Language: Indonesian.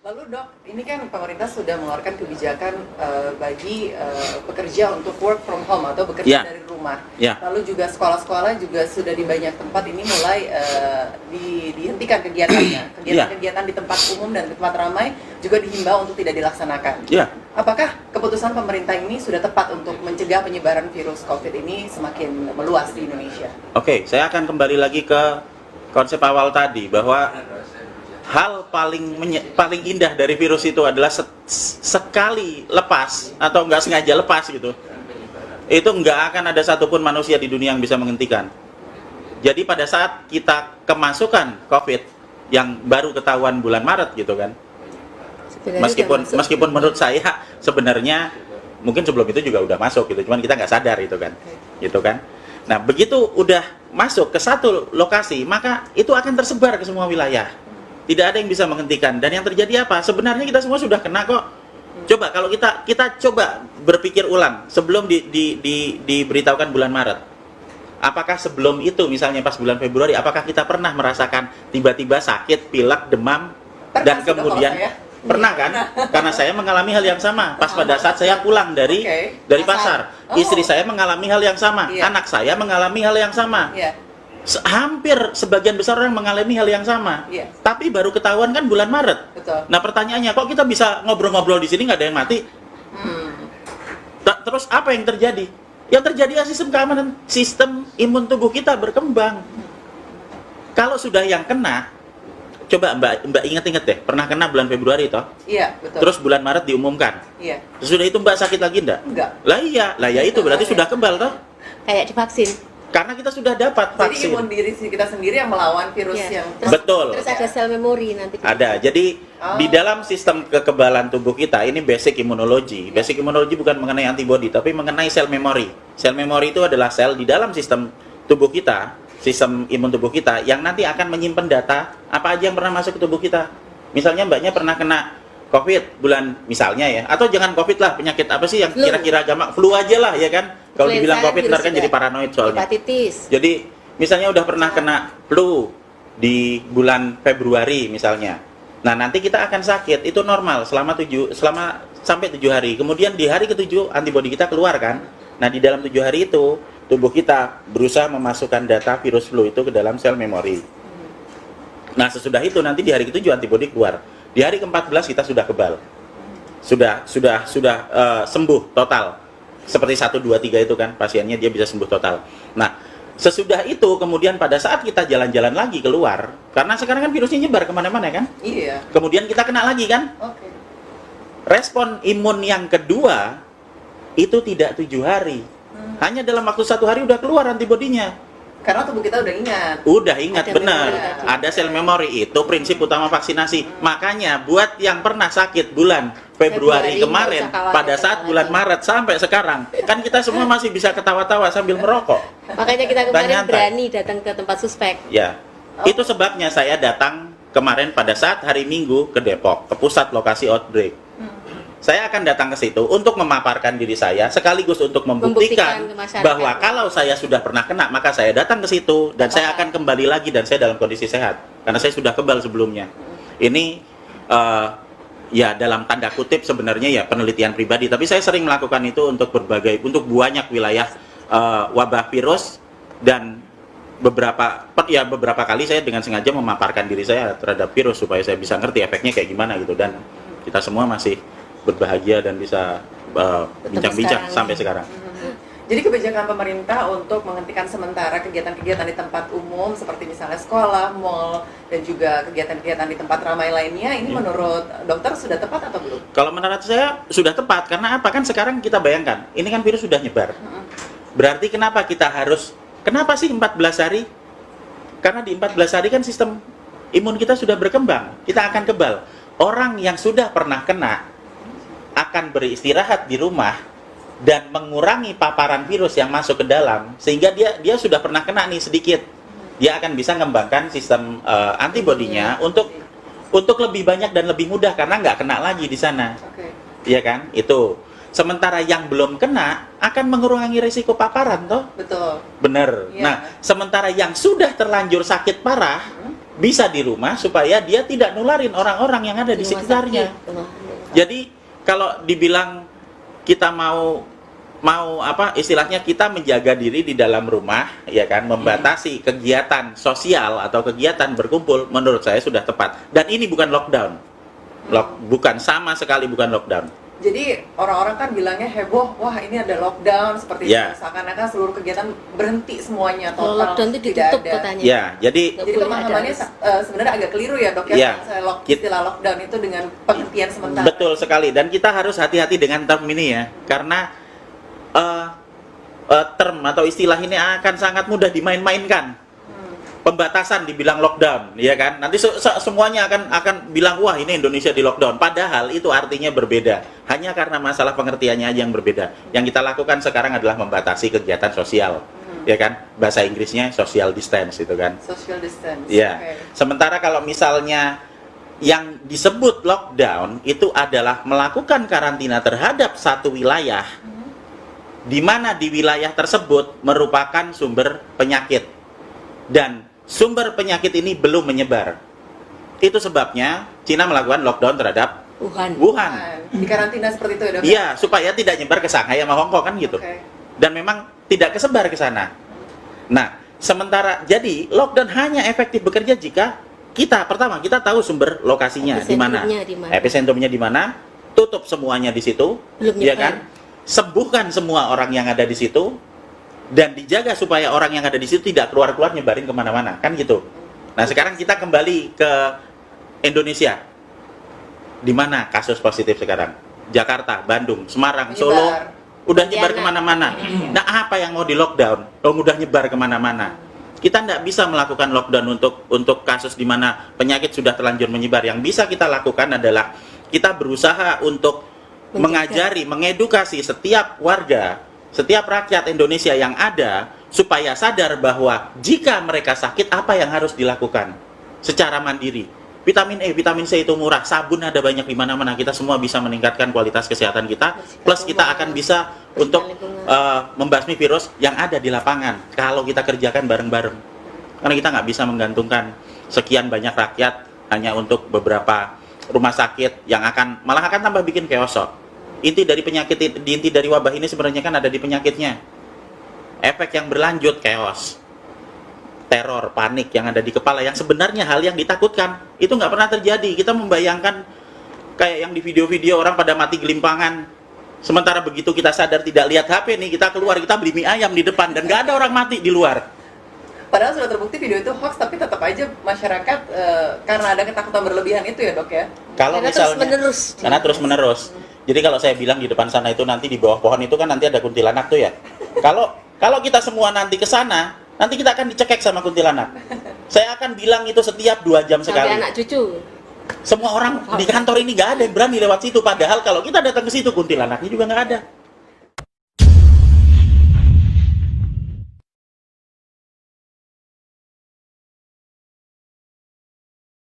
Lalu dok, ini kan pemerintah sudah mengeluarkan kebijakan bagi pekerja untuk work from home atau bekerja dari rumah. Lalu juga sekolah-sekolah juga sudah di banyak tempat ini mulai dihentikan kegiatannya. Kegiatan-kegiatan di tempat umum dan di tempat ramai juga dihimbau untuk tidak dilaksanakan. Apakah keputusan pemerintah ini sudah tepat untuk mencegah penyebaran virus COVID ini semakin meluas di Indonesia? Oke, saya akan kembali lagi ke konsep awal tadi bahwa hal paling indah dari virus itu adalah sekali lepas atau nggak sengaja lepas gitu, itu nggak akan ada satupun manusia di dunia yang bisa menghentikan. Jadi pada saat kita kemasukan COVID yang baru ketahuan bulan Maret gitu kan, meskipun menurut saya sebenarnya mungkin sebelum itu juga udah masuk gitu, cuman kita nggak sadar itu kan, gitu kan. Nah begitu udah masuk ke satu lokasi, maka itu akan tersebar ke semua wilayah. Tidak ada yang bisa menghentikan. Dan yang terjadi apa? Sebenarnya kita semua sudah kena kok. Coba kalau kita coba berpikir ulang sebelum diberitahukan bulan Maret. Apakah sebelum itu misalnya pas bulan Februari, apakah kita pernah merasakan tiba-tiba sakit, pilek, demam dan kemudian pernah kan? Karena saya mengalami hal yang sama. Pas pada saat saya pulang dari pasar, istri saya mengalami hal yang sama, anak saya mengalami hal yang sama. Hampir sebagian besar orang mengalami hal yang sama, tapi baru ketahuan kan bulan Maret. Nah pertanyaannya, kok kita bisa ngobrol-ngobrol di sini nggak ada yang mati? Terus apa yang terjadi? Yang terjadi adalah sistem keamanan, sistem imun tubuh kita berkembang. Kalau sudah yang kena, coba mbak ingat-ingat deh, pernah kena bulan Februari toh? Iya, betul. Terus bulan Maret diumumkan. Iya. Sudah itu mbak sakit lagi enggak? Enggak. Lah iya itu berarti sudah kebal toh? Kayak divaksin. Karena kita sudah dapat vaksin. Jadi imun diri kita sendiri yang melawan virus yang... Betul. Terus ada sel memori nanti. Ada. Jadi di dalam sistem kekebalan tubuh kita ini basic immunology. Basic immunology bukan mengenai antibody, tapi mengenai sel memori. Sel memori itu adalah sel di dalam sistem tubuh kita, sistem imun tubuh kita yang nanti akan menyimpan data apa aja yang pernah masuk ke tubuh kita. Misalnya mbaknya pernah kena COVID bulan misalnya ya, atau jangan COVID lah, penyakit apa sih yang kira-kira gampang, flu aja lah ya kan. Kalau dibilang COVID ntar kan jadi paranoid soalnya. Hepatitis. Jadi misalnya udah pernah kena flu di bulan Februari misalnya. Nah nanti kita akan sakit, itu normal selama sampai 7 hari. Kemudian di hari ke-7 antibodi kita keluar kan. Nah di dalam 7 hari itu tubuh kita berusaha memasukkan data virus flu itu ke dalam sel memori. Nah sesudah itu nanti di hari ke-7 antibodi keluar. Di hari ke-14 kita sudah kebal. Sudah sembuh total. Seperti 1, 2, 3 itu kan pasiennya dia bisa sembuh total. Nah, sesudah itu kemudian pada saat kita jalan-jalan lagi keluar, karena sekarang kan virusnya nyebar kemana-mana kan? Iya. Kemudian kita kena lagi kan? Oke. Respon imun yang kedua itu tidak 7 hari. Hanya dalam waktu 1 hari udah keluar antibodinya. Karena tubuh kita udah ingat. Udah ingat, benar. Ada sel memori, itu prinsip utama vaksinasi. Makanya buat yang pernah sakit bulan Februari kemarin, pada saat bulan Maret sampai sekarang, kan kita semua masih bisa ketawa-tawa sambil merokok. Makanya kita kemarin berani datang ke tempat suspek. Ya, itu sebabnya saya datang kemarin pada saat hari Minggu ke Depok, ke pusat lokasi outbreak. Saya akan datang ke situ untuk memaparkan diri saya, sekaligus untuk membuktikan bahwa kalau saya sudah pernah kena, maka saya datang ke situ dan saya akan kembali lagi dan saya dalam kondisi sehat. Karena saya sudah kebal sebelumnya. Ini ya dalam tanda kutip sebenarnya ya penelitian pribadi, tapi saya sering melakukan itu untuk banyak wilayah wabah virus, dan beberapa kali saya dengan sengaja memaparkan diri saya terhadap virus supaya saya bisa ngerti efeknya kayak gimana gitu, dan kita semua masih berbahagia dan bisa bincang-bincang sampai sekarang. Jadi kebijakan pemerintah untuk menghentikan sementara kegiatan-kegiatan di tempat umum seperti misalnya sekolah, mall, dan juga kegiatan-kegiatan di tempat ramai lainnya, ini menurut dokter sudah tepat atau belum? Kalau menurut saya sudah tepat, karena apa? Kan sekarang kita bayangkan, ini kan virus sudah nyebar. Berarti kenapa sih 14 hari? Karena di 14 hari kan sistem imun kita sudah berkembang, kita akan kebal. Orang yang sudah pernah kena akan beristirahat di rumah dan mengurangi paparan virus yang masuk ke dalam, sehingga dia sudah pernah kena nih sedikit, dia akan bisa mengembangkan sistem antibodinya untuk lebih banyak dan lebih mudah karena nggak kena lagi di sana. Iya kan? Itu. Sementara yang belum kena akan mengurangi risiko paparan toh? Betul. Bener. Nah, sementara yang sudah terlanjur sakit parah bisa di rumah supaya dia tidak nularin orang-orang yang ada di sekitarnya. Jadi kalau dibilang kita mau apa istilahnya, kita menjaga diri di dalam rumah, ya kan, membatasi kegiatan sosial atau kegiatan berkumpul, menurut saya sudah tepat. Dan ini bukan lockdown, bukan, sama sekali bukan lockdown. Jadi orang-orang kan bilangnya heboh, wah ini ada lockdown seperti itu, seakan-akan seluruh kegiatan berhenti semuanya, total lockdown itu ditutup katanya. Ya, jadi pemahamannya sebenarnya agak keliru ya dok ya, istilah lockdown itu dengan penghentian sementara. Betul sekali, dan kita harus hati-hati dengan term ini ya, karena term atau istilah ini akan sangat mudah dimain-mainkan. Pembatasan dibilang lockdown, ya kan? Nanti semuanya akan bilang wah ini Indonesia di lockdown. Padahal itu artinya berbeda. Hanya karena masalah pengertiannya aja yang berbeda. Yang kita lakukan sekarang adalah membatasi kegiatan sosial, ya kan? Bahasa Inggrisnya social distance itu kan? Social distance. Ya. Okay. Sementara kalau misalnya yang disebut lockdown itu adalah melakukan karantina terhadap satu wilayah, di mana di wilayah tersebut merupakan sumber penyakit dan sumber penyakit ini belum menyebar. Itu sebabnya Cina melakukan lockdown terhadap Wuhan. Di karantina seperti itu ya dok? Iya, supaya tidak nyebar ke Shanghai sama Hong Kong kan gitu. Okay. Dan memang tidak kesebar ke sana. Nah, sementara jadi lockdown hanya efektif bekerja jika kita kita tahu sumber lokasinya di mana. Epicentrumnya di mana? Tutup semuanya di situ, ya kan? Sembuhkan semua orang yang ada di situ. Dan dijaga supaya orang yang ada di situ tidak keluar-keluar nyebarin kemana-mana, kan gitu. Nah sekarang kita kembali ke Indonesia. Di mana kasus positif sekarang? Jakarta, Bandung, Semarang, Solo, udah nyebar kemana-mana. Nah apa yang mau di lockdown? Udah nyebar kemana-mana. Kita tidak bisa melakukan lockdown untuk kasus di mana penyakit sudah terlanjur menyebar. Yang bisa kita lakukan adalah kita berusaha untuk mengajari, mengedukasi setiap warga, setiap rakyat Indonesia yang ada, supaya sadar bahwa jika mereka sakit, apa yang harus dilakukan secara mandiri. Vitamin E, vitamin C itu murah, sabun ada banyak di mana-mana, kita semua bisa meningkatkan kualitas kesehatan kita, plus kita akan bisa untuk membasmi virus yang ada di lapangan, kalau kita kerjakan bareng-bareng. Karena kita nggak bisa menggantungkan sekian banyak rakyat hanya untuk beberapa rumah sakit yang malah akan tambah bikin chaos. Inti dari penyakit, inti dari wabah ini sebenarnya kan ada di penyakitnya. Efek yang berlanjut, chaos, teror, panik yang ada di kepala, yang sebenarnya hal yang ditakutkan itu nggak pernah terjadi. Kita membayangkan kayak yang di video-video orang pada mati gelimpangan. Sementara begitu kita sadar tidak lihat HP nih, kita keluar, kita beli mie ayam di depan dan nggak ada orang mati di luar. Padahal sudah terbukti video itu hoax, tapi tetap aja masyarakat karena ada ketakutan berlebihan itu ya dok ya. Kalau misalnya karena terus menerus. Jadi kalau saya bilang di depan sana itu nanti di bawah pohon itu kan nanti ada kuntilanak tuh ya. Kalau kita semua nanti ke sana, nanti kita akan dicekek sama kuntilanak. Saya akan bilang itu setiap 2 jam sekali. Sampai anak cucu. Semua orang di kantor ini nggak ada yang berani lewat situ. Padahal kalau kita datang ke situ kuntilanaknya juga nggak ada.